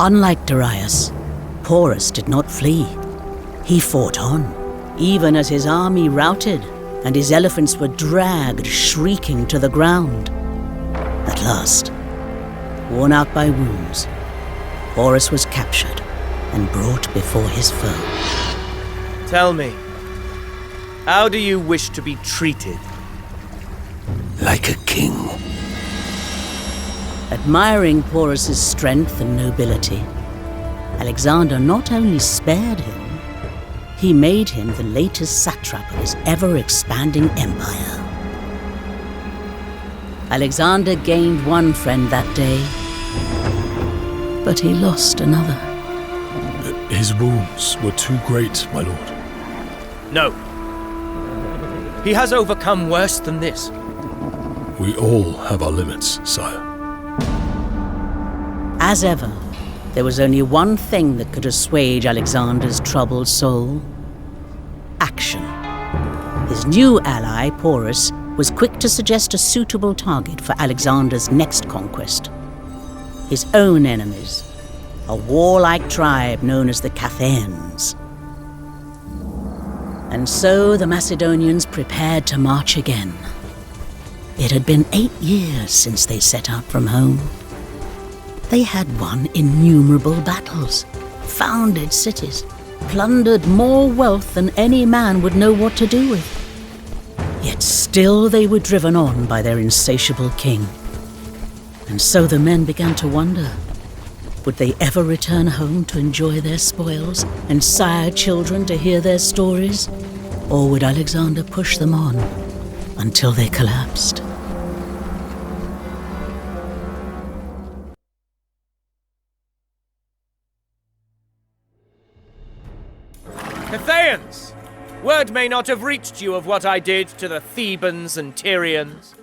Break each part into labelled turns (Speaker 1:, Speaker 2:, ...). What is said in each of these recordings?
Speaker 1: Unlike Darius, Porus did not flee. He fought on, even as his army routed and his elephants were dragged shrieking to the ground. At last, worn out by wounds, Porus was captured and brought before his foe.
Speaker 2: Tell me, how do you wish to be treated?
Speaker 3: Like a king.
Speaker 1: Admiring Porus's strength and nobility, Alexander not only spared him, he made him the latest satrap of his ever-expanding empire. Alexander gained one friend that day, but he lost another.
Speaker 4: His wounds were too great, my lord.
Speaker 2: No. He has overcome worse than this.
Speaker 4: We all have our limits, sire.
Speaker 1: As ever, there was only one thing that could assuage Alexander's troubled soul: action. His new ally, Porus, was quick to suggest a suitable target for Alexander's next conquest. His own enemies, a warlike tribe known as the Cathaeans. And so the Macedonians prepared to march again. It had been 8 years since they set out from home. They had won innumerable battles, founded cities, plundered more wealth than any man would know what to do with. Yet still they were driven on by their insatiable king. And so the men began to wonder, would they ever return home to enjoy their spoils and sire children to hear their stories? Or would Alexander push them on until they collapsed?
Speaker 2: Cathaeans! Word may not have reached you of what I did to the Thebans and Tyrians.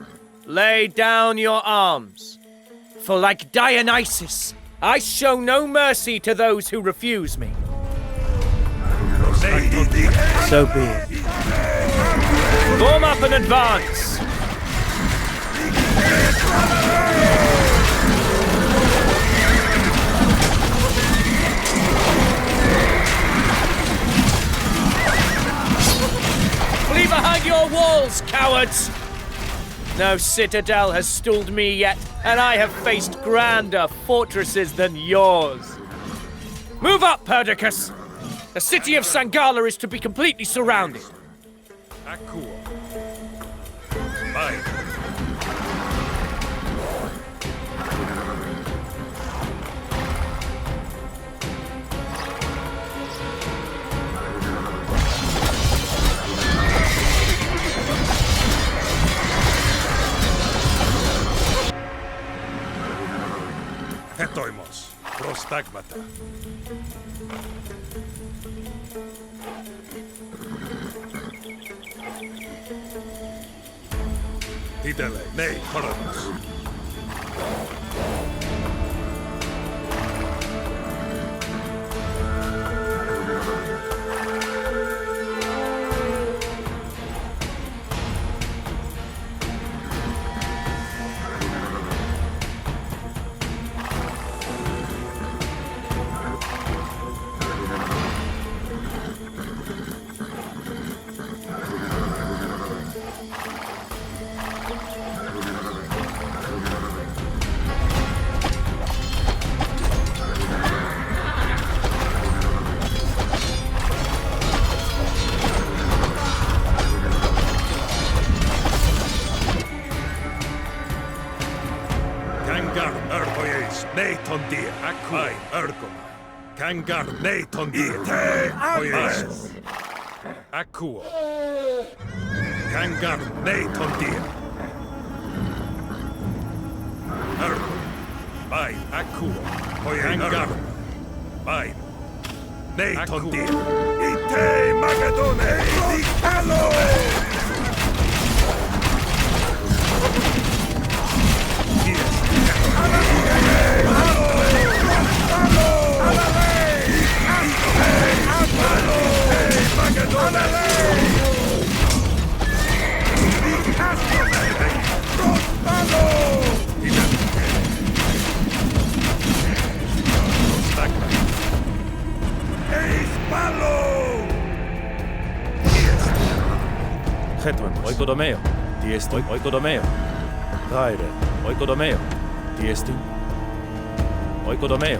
Speaker 2: Lay down your arms, for like Dionysus, I show no mercy to those who refuse me. So be it. Form up and advance! Flee behind your walls, cowards! No citadel has stooled me yet, and I have faced grander fortresses than yours. Move up, Perdiccas! The city of Sangala is to be completely surrounded.
Speaker 5: Bye. Hetoimos, prostagmata. Hitele, nei, parados. Neitondia, Akui, Ergoma. Kangar, Neitondia, Oyesus. Akuo. Kangar, Neitondia. Ergoma. Vai, Akuo. Kangar. Vai. Neitondia. Ite, Magadone, Dicalo! Prostagma. Eis malo!
Speaker 6: Hetman, oikodomeo. Tiesti, oikodomeo. Gaire, oikodomeo. Tiesti. Oikodomeo.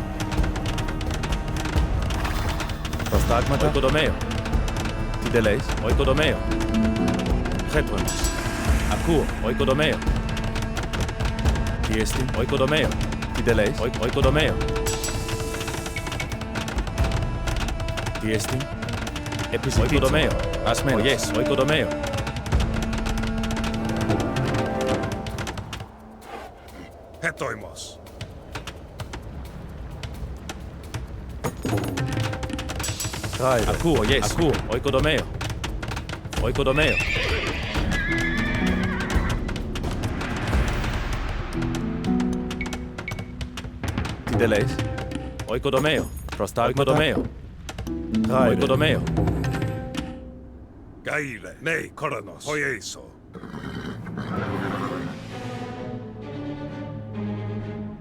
Speaker 6: Prostagmata, oikodomeo. Tideleis, oikodomeo. Hetman. Akuo, oikodomeo. Tiesti, oikodomeo. Tideleis, oikodomeo. Tiesti. Epis, oikodomeo. Asmen, yes, oikodomeo.
Speaker 5: Hetoimos.
Speaker 6: Gaire, akuo, yes, akuo, oikodomeo. Oikodomeo. Tideleis. Oikodomeo. Prostagmatomeo. Oikodomeo.
Speaker 5: Gaile, nei koronos, hoieiso.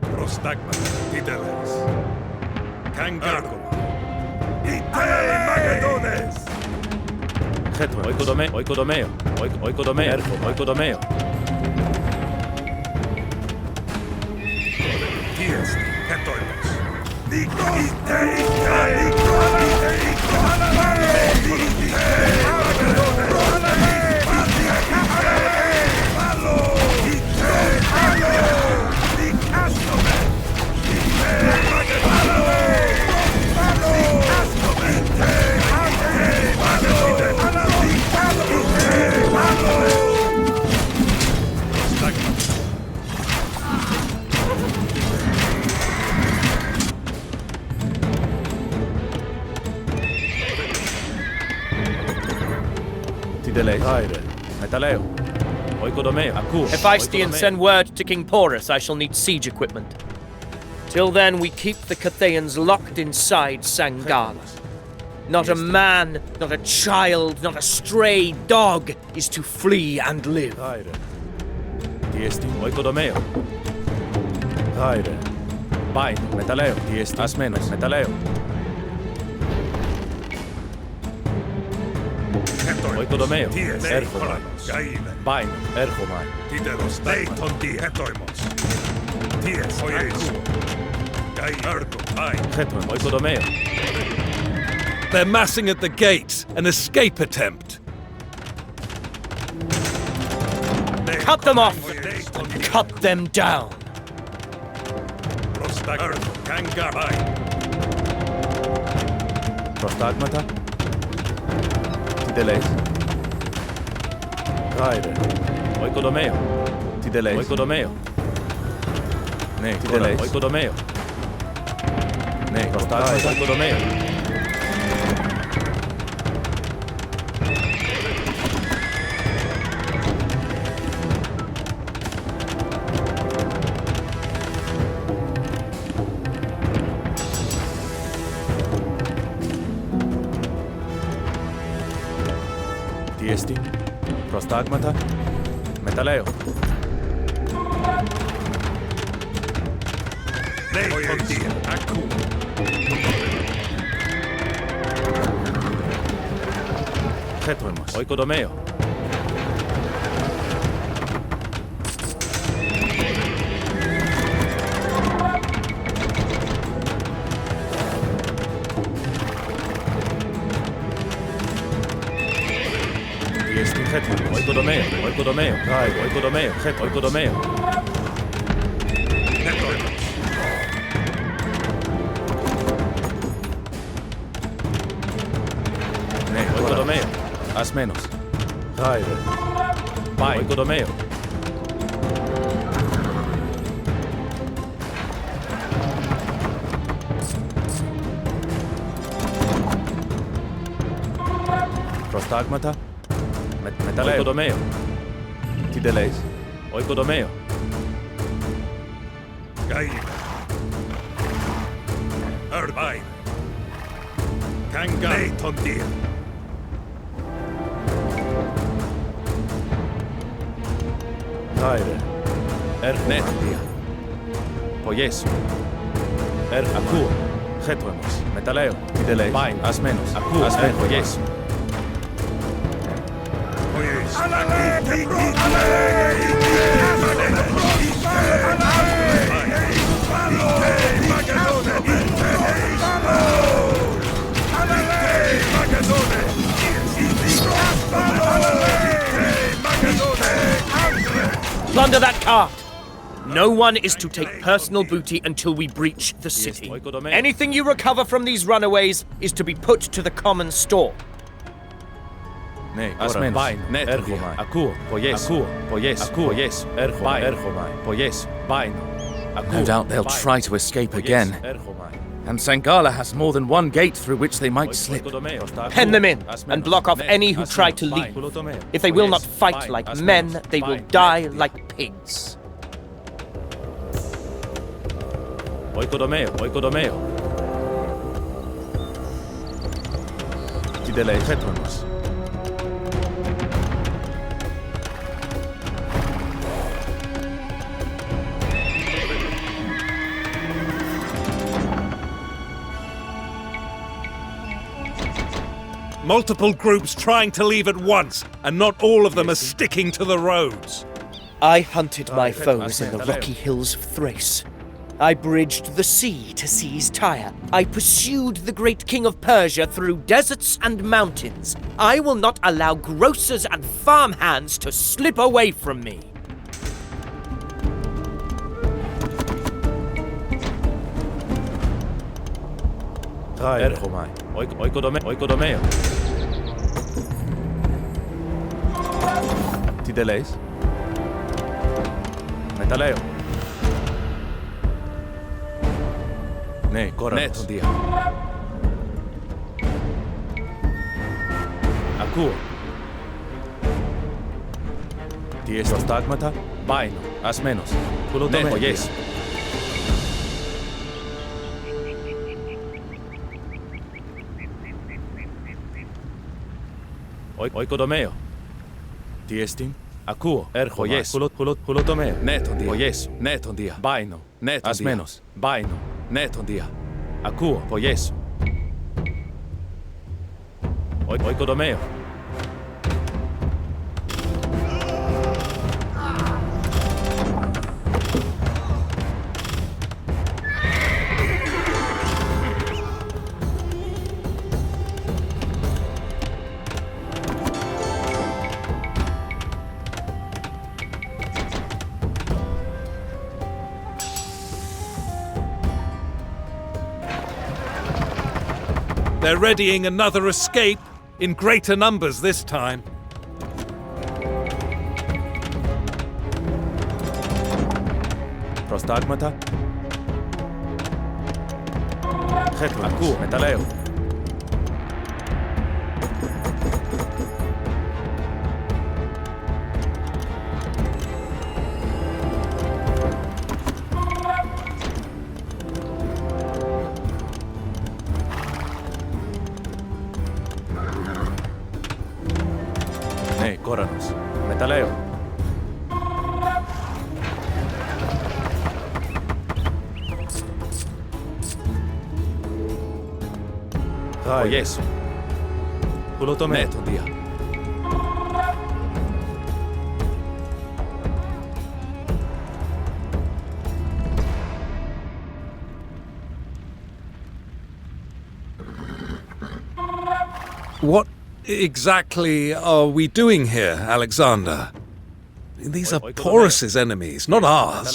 Speaker 5: Prostagma, Tideleis. Kangargoma. Itei Macedones!
Speaker 6: Hetman, oikodomeo. Oikodomeo. Oikodomeo.
Speaker 5: Tiesti, hetoimos.
Speaker 6: Tideleis. Gaire. Metaleo. Oikodomeo. Akuo.
Speaker 2: Hephaestion, send word to King Porus I shall need siege equipment. Till then, we keep the Cathaeans locked inside Sangala. Not a man, not a child, not a stray dog is to flee and live.
Speaker 6: Gaire. Tiesti. Oikodomeo. Gaire. Pain. Metaleo. Tiesti. Asmenos. Metaleo. Oikodomeo. Erhomai.
Speaker 5: Gaile.
Speaker 6: Pain. Erhomai.
Speaker 5: Tidelos, neiton die hetoimos. Ties, hoieiso. Ergo, ai.
Speaker 6: Hetman, oikodomeo.
Speaker 3: They're massing at the gates. An escape attempt.
Speaker 2: Cut them off! Cut them down!
Speaker 5: Prostagma, Kangar, ai.
Speaker 6: Prostagmata. Tideleis. Gaire. Oikodomeo. Tideleis. Oikodomeo. Ne, Tideleis. Oikodomeo. Ne, Prostagmata. Oikodomeo. Tiesti. Prostagmata. Metaleo.
Speaker 5: Neiton die, aku.
Speaker 6: Hetoimos. Oikodomeo. Tiesti. Hetman. Oikodomeo. Oikodomeo. Gaire. Oikodomeo. Het. Oikodomeo.
Speaker 5: Hetoimos.
Speaker 6: Ne, oikodomeo. Asmenos. Gaire. Pain. Oikodomeo. Prostagmata. Metaleo. Oikodomeo. Tideleis. Oikodomeo.
Speaker 5: Gaile. Ai. Kangar, neiton die.
Speaker 6: Gaire. Netia. Poiesu. Akuo. Χέτουεμος, μεταλλέω, ιδελέης, πάιν, ασμένος, ακούω, ασμένος, Ιέσου.
Speaker 2: Plunder that cart! No one is to take personal booty until we breach the city. Anything you recover from these runaways is to be put to the common store.
Speaker 6: Ναι, ασμένος, πάιν, έρχομαι, ακούω, Ιέσου, ακούω, Ιέσου, έρχομαι, Ιέσου, πάιν.
Speaker 7: No doubt they'll try to escape again. And Sangala has more than one gate through which they might slip.
Speaker 2: Pen them in and block off any who try to leave. If they will not fight like men, they will die like pigs.
Speaker 6: Oikodomeo. Ιδελέης, Χέτουεμος.
Speaker 3: Multiple groups trying to leave at once, and not all of them are sticking to the roads.
Speaker 2: I hunted my foes in the rocky hills of Thrace. I bridged the sea to seize Tyre. I pursued the great king of Persia through deserts and mountains. I will not allow grocers and farmhands to slip away from me.
Speaker 6: Έρχομαι, Oikodomeo. Τι τελέεις? Μεταλλέω. Ναι, κόρανος. Ναι, τον Δία. Ακούω. Τι έστω στάγματα? Πάινο, ασμένος. Πουλωτομέο, Ιέσου. Oikodomeo. Τι έστιν? Ακούω. Έρχομαι. Ιέσου. Πουλωτομέο. Ναι, τον Δία. Ιέσου. Ναι, τον Δία. Πάινο. Ναι, τον Δία. Ασμένος. Πάινο. Ναι, τον Δία. Ακούω. Ιέσου. Oikodomeo.
Speaker 3: They're readying another escape, in greater numbers this time.
Speaker 6: Προστάγματα. Χέτουεμος. Ακούω. Μεταλλέω. Ναι, κόρανος. Μεταλλέω. Ο Ιέσου. Πουλωτομέο. Ναι, τον Δία.
Speaker 3: What exactly are we doing here, Alexander? These are Porus's enemies, not ours.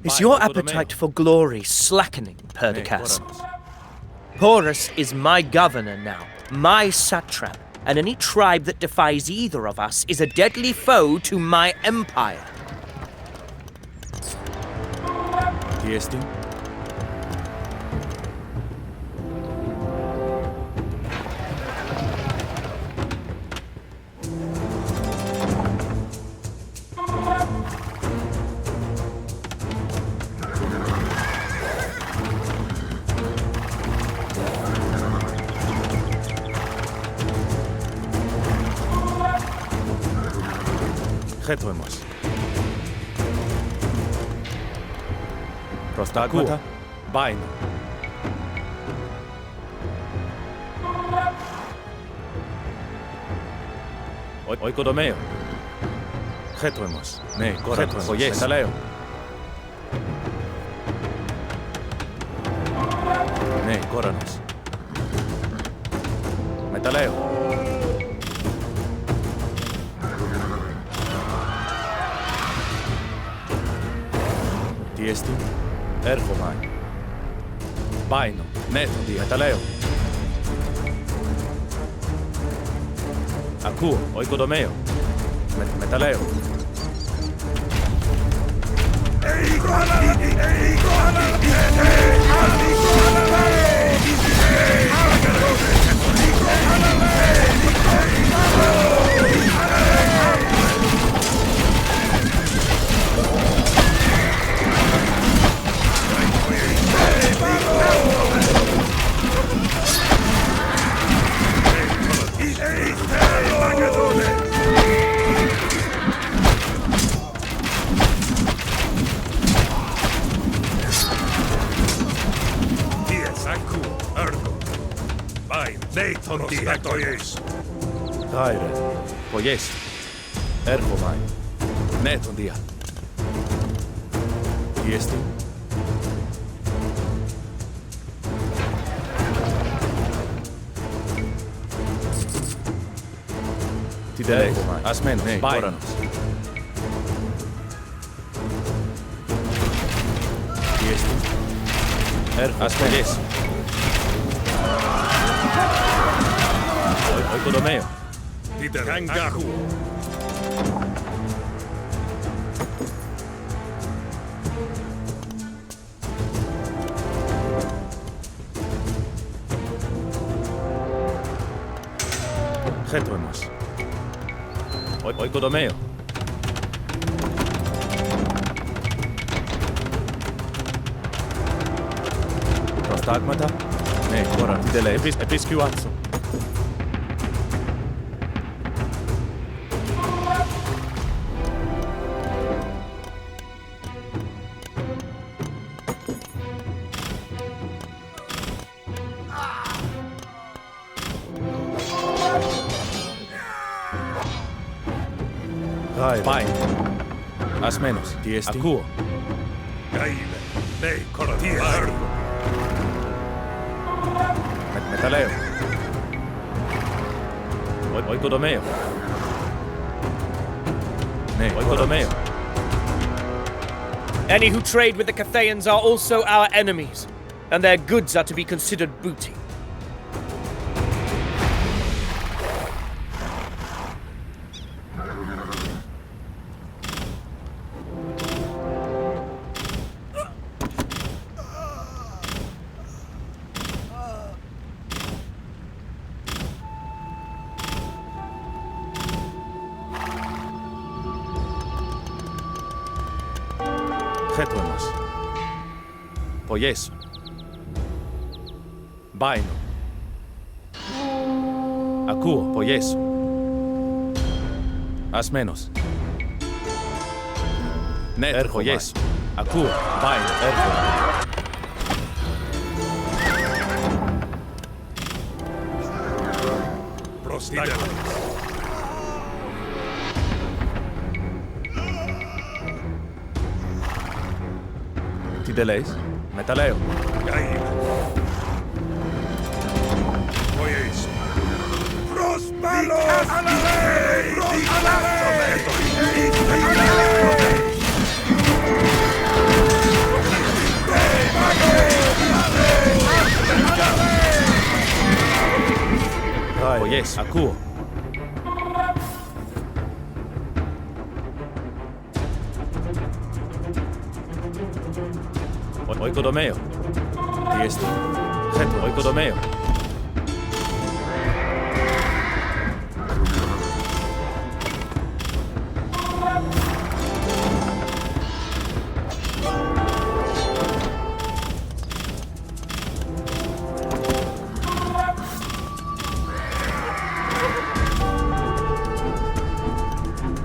Speaker 2: Is your appetite for glory slackening, Perdiccas? Porus is my governor now, my satrap, and any tribe that defies either of us is a deadly foe to my empire.
Speaker 6: Τι έστιν? Χέτουεμος. Προστάγματα. Πάινο. Oikodomeo. Getuemos. Ne, Koranos. Oyes. Metaleo. Ne, Koranos. Metaleo. Tiesti. Ergomai. Baino. Neto di Metaleo. Akuo. Oikodomeo. Metaleo. Taire. Oyes. Ergomai. Neton dia. Tiesti. Tideleis. Asmenos. Koranos. Tiesti. Asmenes. Oikodomeo.
Speaker 5: Kangaku.
Speaker 6: Getuemos. Oikodomeo. Prostagmata. Ne, Koran. Tidele. Episcuatso. Pai. Asmenos. Tiesti. Akuo.
Speaker 5: Gaile. Nei, Koratia.
Speaker 6: Metaleo. Oikodomeo. Ne, Oikodomeo.
Speaker 2: Any who trade with the Cathayans are also our enemies, and their goods are to be considered booty.
Speaker 6: Getuemos. Poyeso. Baino. Akuo. Poyeso. Asmenos. Net. Poyeso. Akuo. Baino. Ergo.
Speaker 5: Prostagmata.
Speaker 6: Tideleis. Metaleo.
Speaker 5: Gaile. Oyes. Prospalos.
Speaker 6: Oyes. Akuo. Oikodomeo. Tiesti. Getu. Oikodomeo.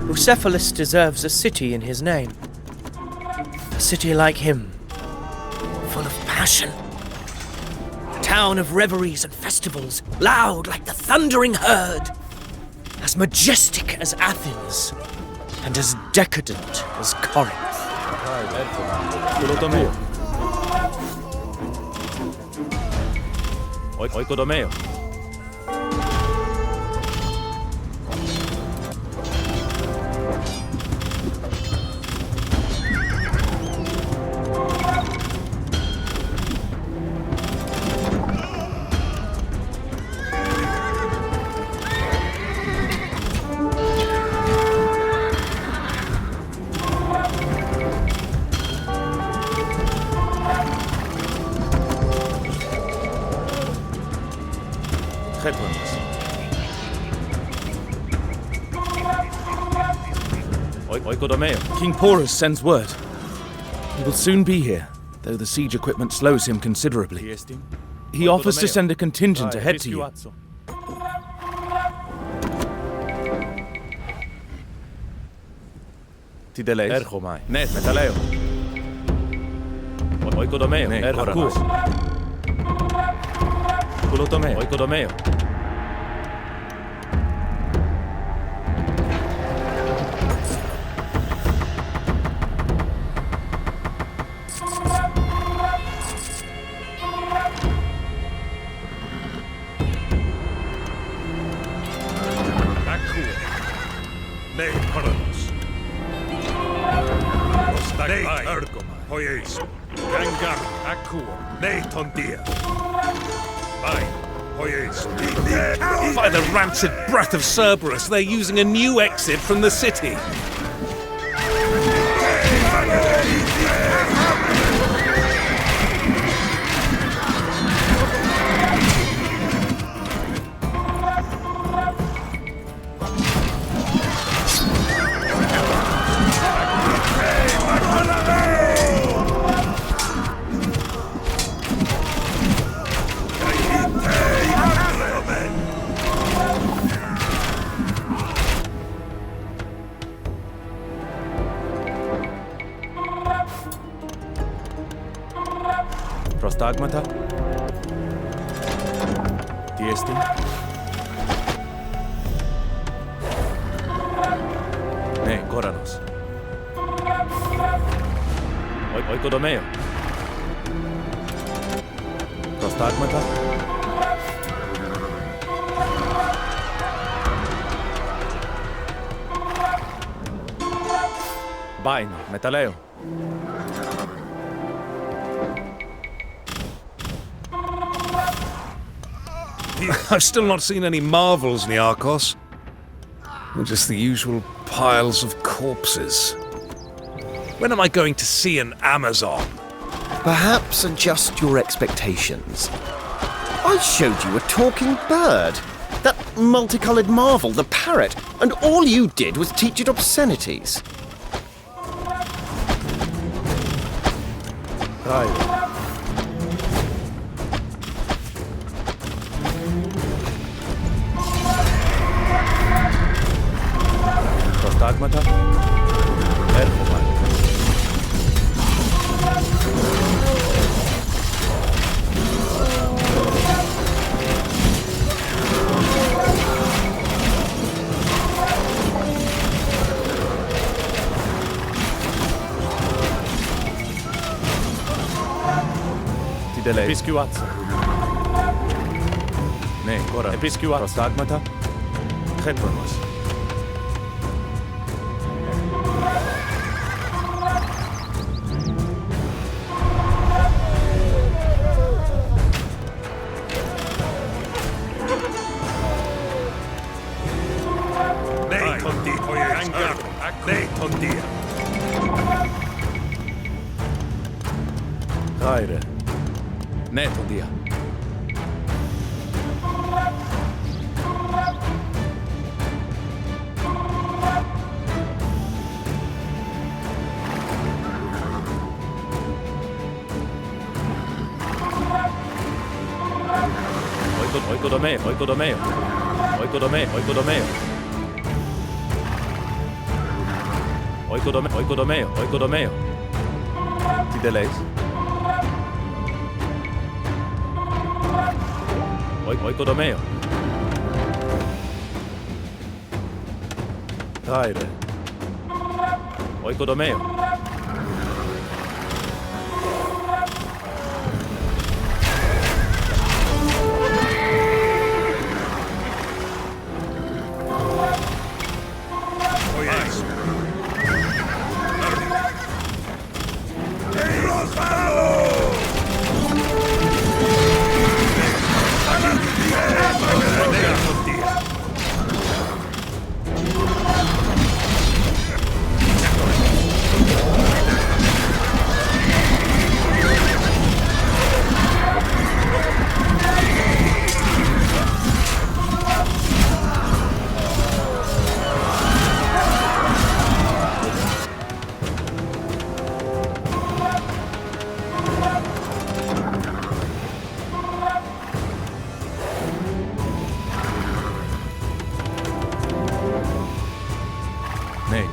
Speaker 2: Bucephalus deserves a city in his name. A city like him, full of passion. A town of reveries and festivals, loud like the thundering herd. A as majestic as Athens, and as decadent as Corinth.
Speaker 6: Oikodomeo.
Speaker 7: King Porus sends word. He will soon be here, though the siege equipment slows him considerably. He offers to send a contingent ahead to you.
Speaker 6: Tideleis. Erchomai. Net metaleo. Oikodomeo. Erchakua. Kulotomeo. Oikodomeo.
Speaker 5: Ne Koronos. Ne Ergoma. Hoyeis. Gangar. Akua. Ne Tondia. Ai. Hoyeis.
Speaker 3: By the rancid breath of Cerberus, they're using a new exit from the city.
Speaker 6: Prostagmata. Tiestin. Ne Koranos. Oikodomeo. Prostagmata. Baino. Metaleo.
Speaker 3: I've still not seen any marvels, Niarchos. Just the usual piles of corpses. When am I going to see an Amazon?
Speaker 8: Perhaps adjust your expectations. I showed you a talking bird. That multicolored marvel, the parrot, and all you did was teach it obscenities.
Speaker 6: Right. Prostagmata. Erchomai. Tideleis. Episcuatsa. Ne, Kora. Episcuatsa. Prostagmata. Chetronos. Aire. Neto dia. Oikodomeo. Oikodomeo. Oikodomeo. Oikodomeo. Oikodomeo. Oikodomeo. Oikodomeo. Tideleis. Oikodomeo. Taire. Oikodomeo.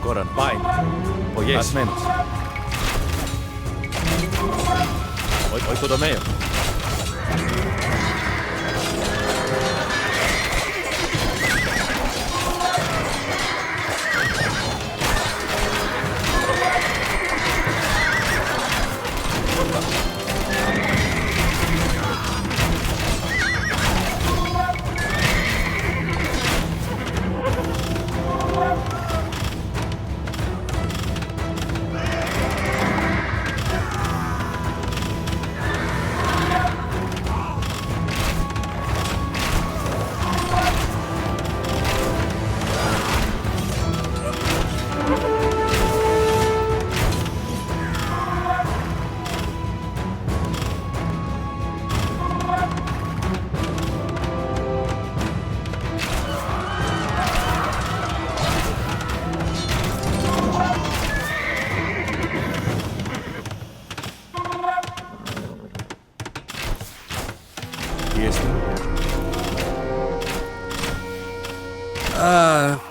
Speaker 6: Koran, vain. Poies menos. Oikodomeo.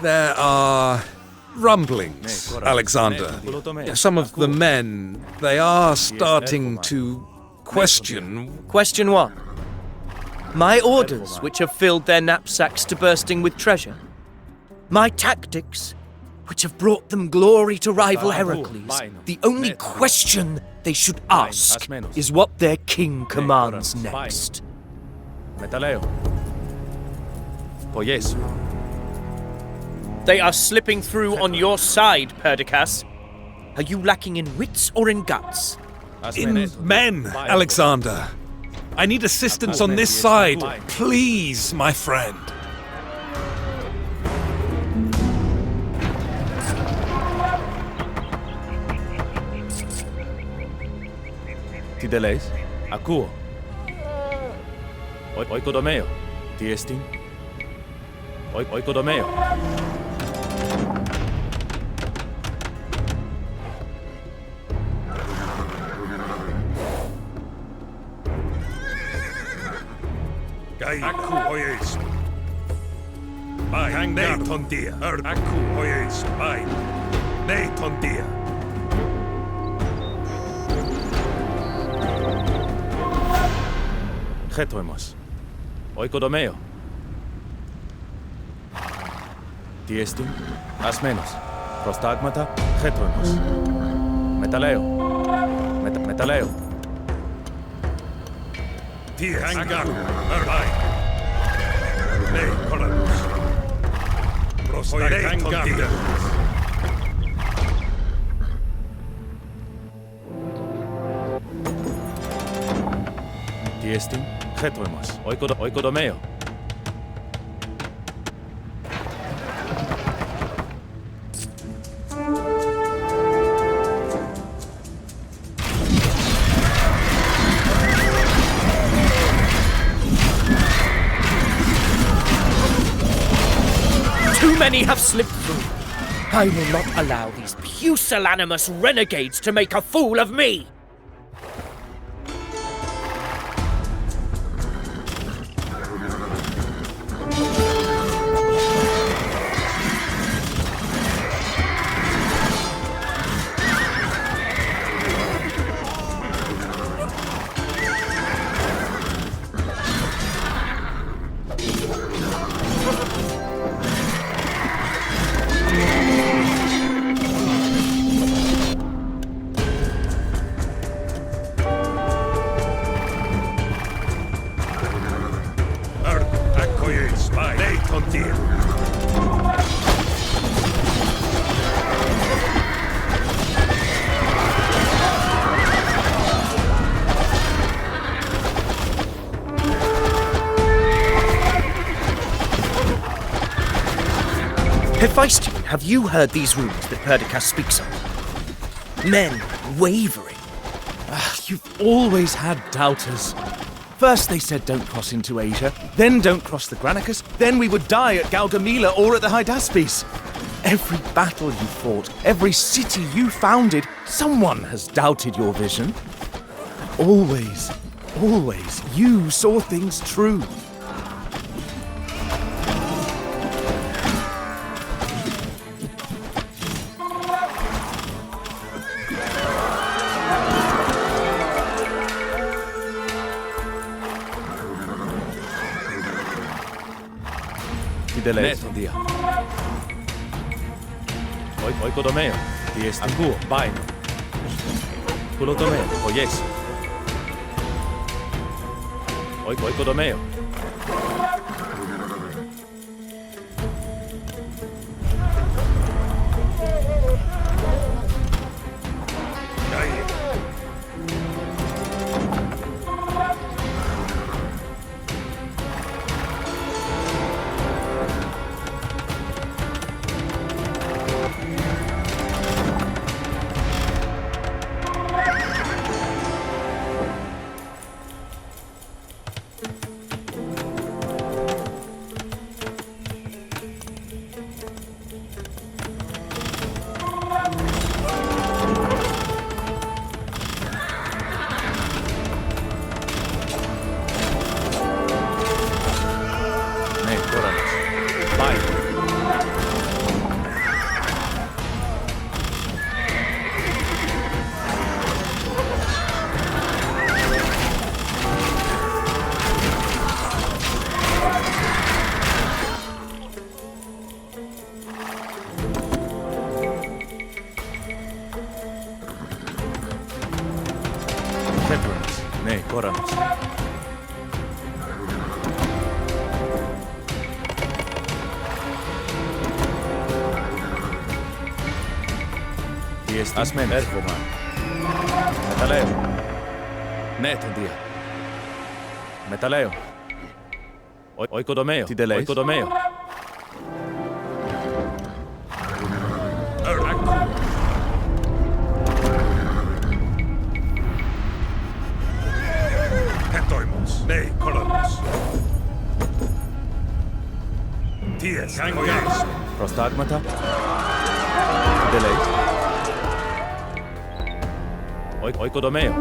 Speaker 3: There are rumblings, Alexander. Some of the men, they are starting to question...
Speaker 2: Question what? My orders, which have filled their knapsacks to bursting with treasure? My tactics, which have brought them glory to rival Heracles? The only question they should ask is what their king commands next.
Speaker 6: Metaleo. Poies.
Speaker 2: They are slipping through on your side, Perdiccas. Are you lacking in wits or in guts?
Speaker 3: In men, Alexander. I need assistance on this side. Please, my friend.
Speaker 6: Tideleis. Akuo. Oikodomeo. Tiestin. Oikodomeo.
Speaker 5: Aku hoies. Bain. Neiton dia. Aku hoies. Bain. Neiton dia.
Speaker 6: Getoimos. Oikodomeo. Tiestin. Asmenos. Prostagmata. Getoimos. Metaleo. Metaleo.
Speaker 5: Hangar. Bain. Nei koranus. Prostagmata.
Speaker 6: Tiestin. Getoimos. Oikodomeo.
Speaker 2: Too many have slipped through. I will not allow these pusillanimous renegades to make a fool of me!
Speaker 7: Hephaestion, have you heard these rumours that Perdiccas speaks of? Men wavering. You've always had doubters. First they said don't cross into Asia, then don't cross the Granicus, then we would die at Gaugamela or at the Hydaspes. Every battle you fought, every city you founded, someone has doubted your vision. Always, always, you saw things true.
Speaker 6: Neton dia. Oikodomeo. Diestin. Akuo. Baino. Kulotomeo. Oyes. Oikodomeo. Asmen Ergoman. Metaleo. Neton dia. Metaleo. Oikodomeo. Tideleis. Oikodomeo.
Speaker 5: Hetoimos. Nei kolonos. Ties. Kangas.
Speaker 6: Prostagmata. Tideleis. Oikodomeo.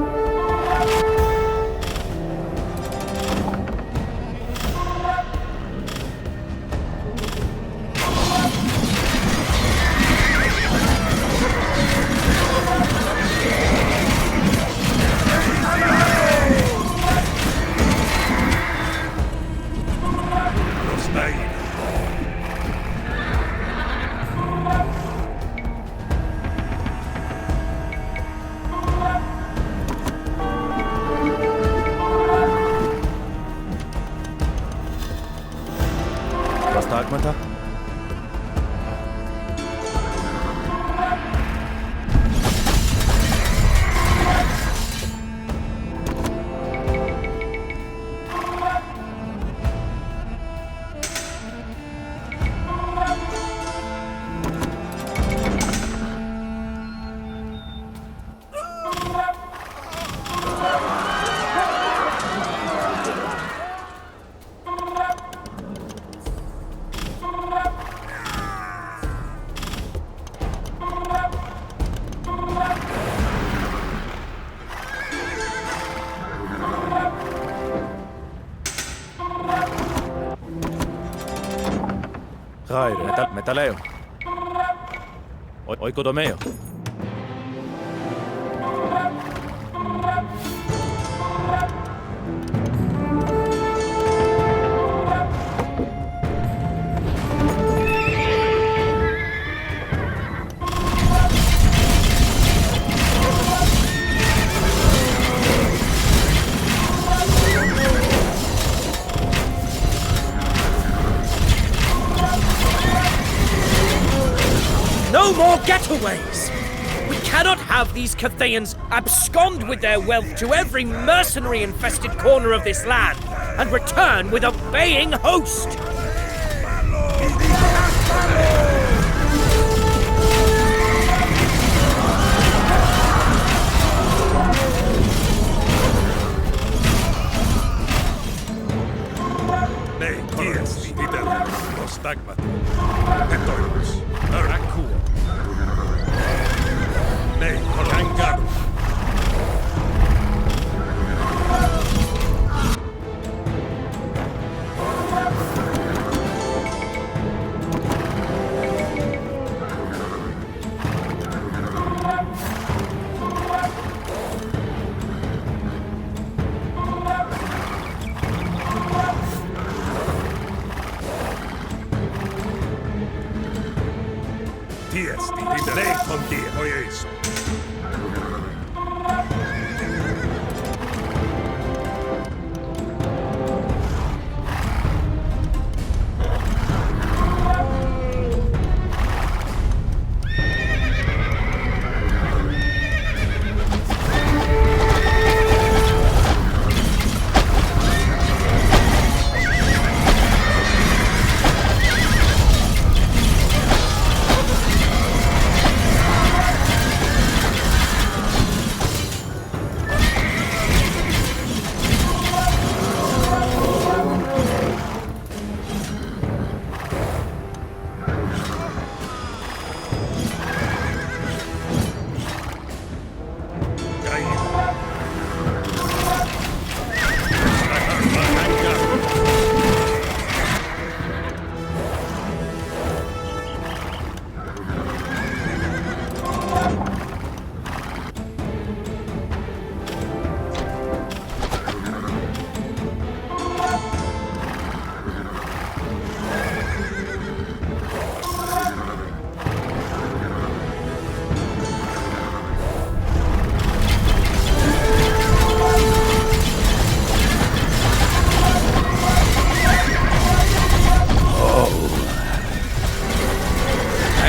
Speaker 6: Prostagmata. Metaleo. Oikodomeo.
Speaker 2: No more getaways! We cannot have these Cathaeans abscond with their wealth to every mercenary-infested corner of this land and return with a baying host!
Speaker 5: tiesti, Nathan die, o Jeesus.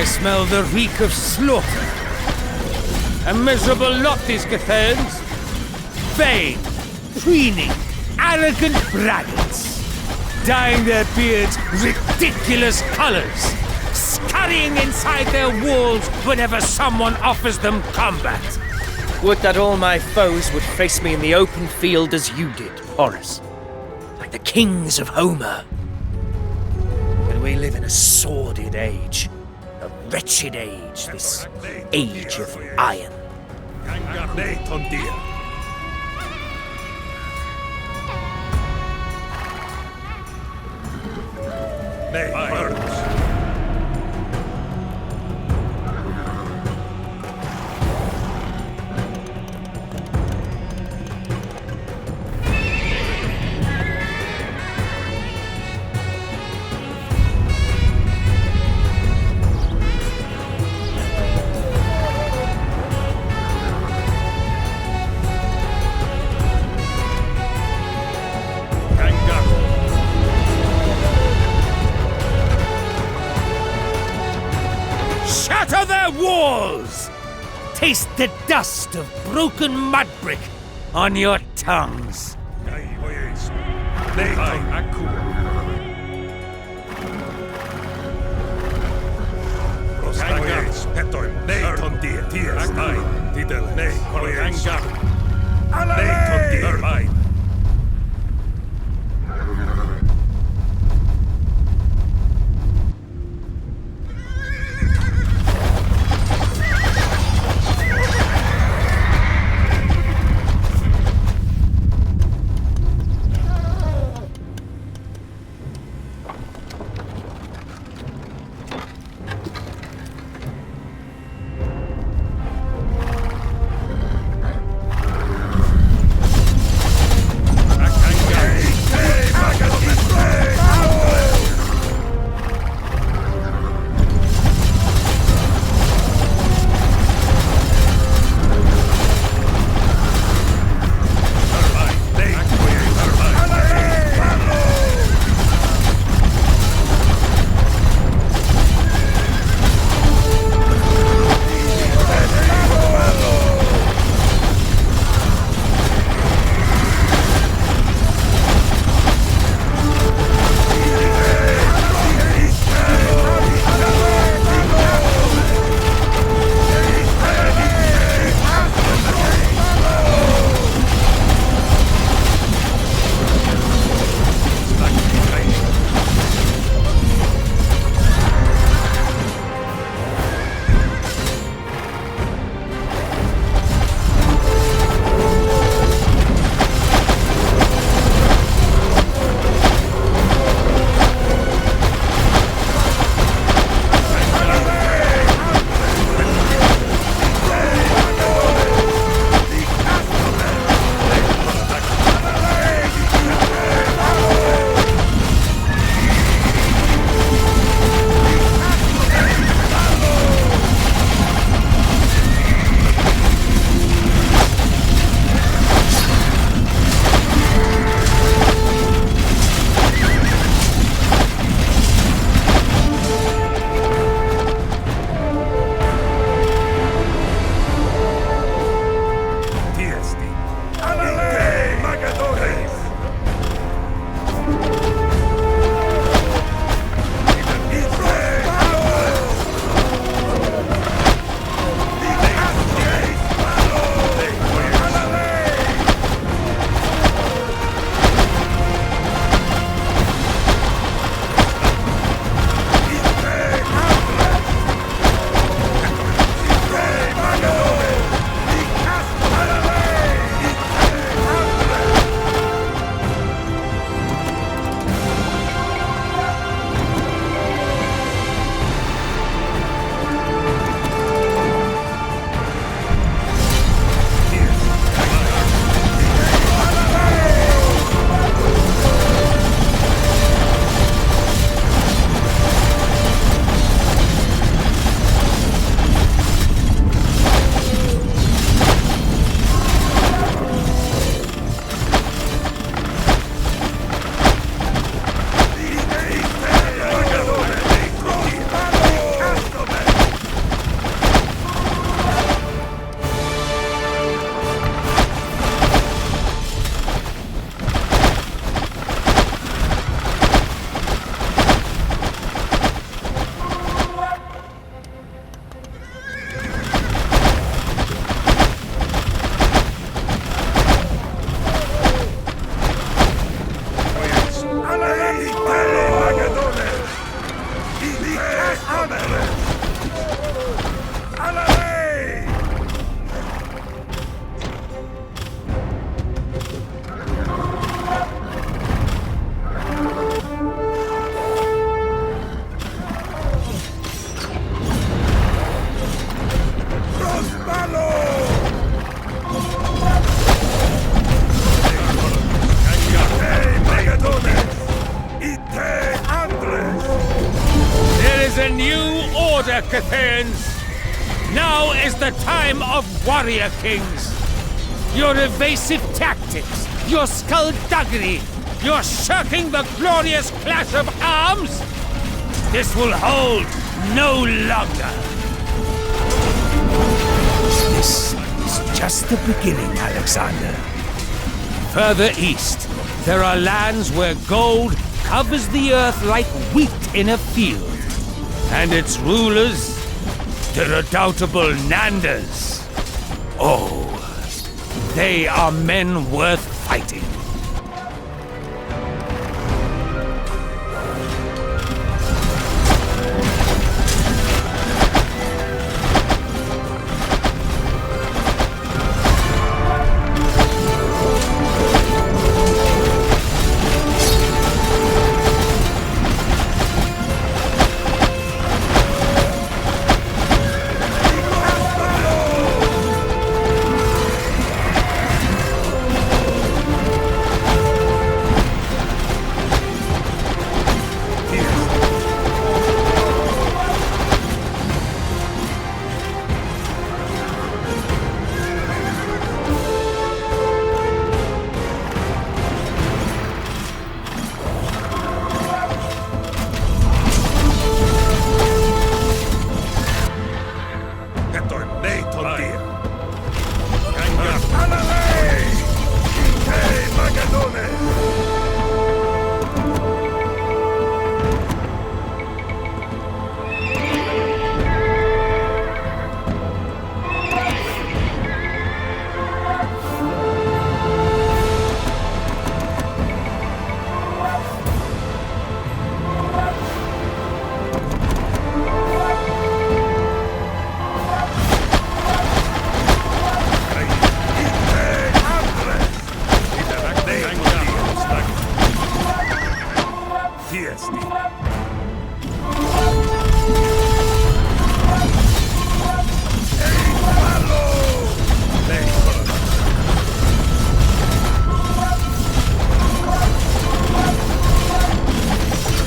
Speaker 2: Smell the reek of slaughter. A miserable lot, these Cathains. Vain, preening, arrogant braggarts. Dyeing their beards ridiculous colors. Scurrying inside their walls whenever someone offers them combat. Would that all my foes would face me in the open field as you did, Horus. Like the kings of Homer. But we live in a sordid age. A wretched age, this age of iron.
Speaker 5: Nathan die. Nej, Horus.
Speaker 2: Shatter their walls! Taste the dust of broken mud brick on your tongues.
Speaker 5: Nej, o Jeesus. Nathan akku. Rosta Jeesus. Hetoim. Nathan die. Ties. Näin. Titelle. Nej, o Jeesus. Nathan die. Näin.
Speaker 9: Europeans! Now is the time of warrior kings! Your evasive tactics, your skullduggery, your shirking the glorious clash of arms! This will hold no longer! This is just the beginning, Alexander. Further east, there are lands where gold covers the earth like wheat in a field. And its rulers, the redoubtable Nanders. Oh, they are men worth fighting.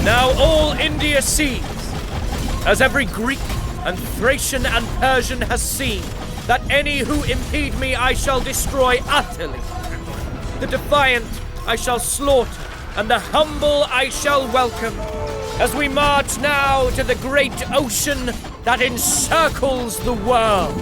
Speaker 2: Now all India sees, as every Greek and Thracian and Persian has seen, that any who impede me I shall destroy utterly. The defiant I shall slaughter, and the humble I shall welcome, as we march now to the great ocean that encircles the world.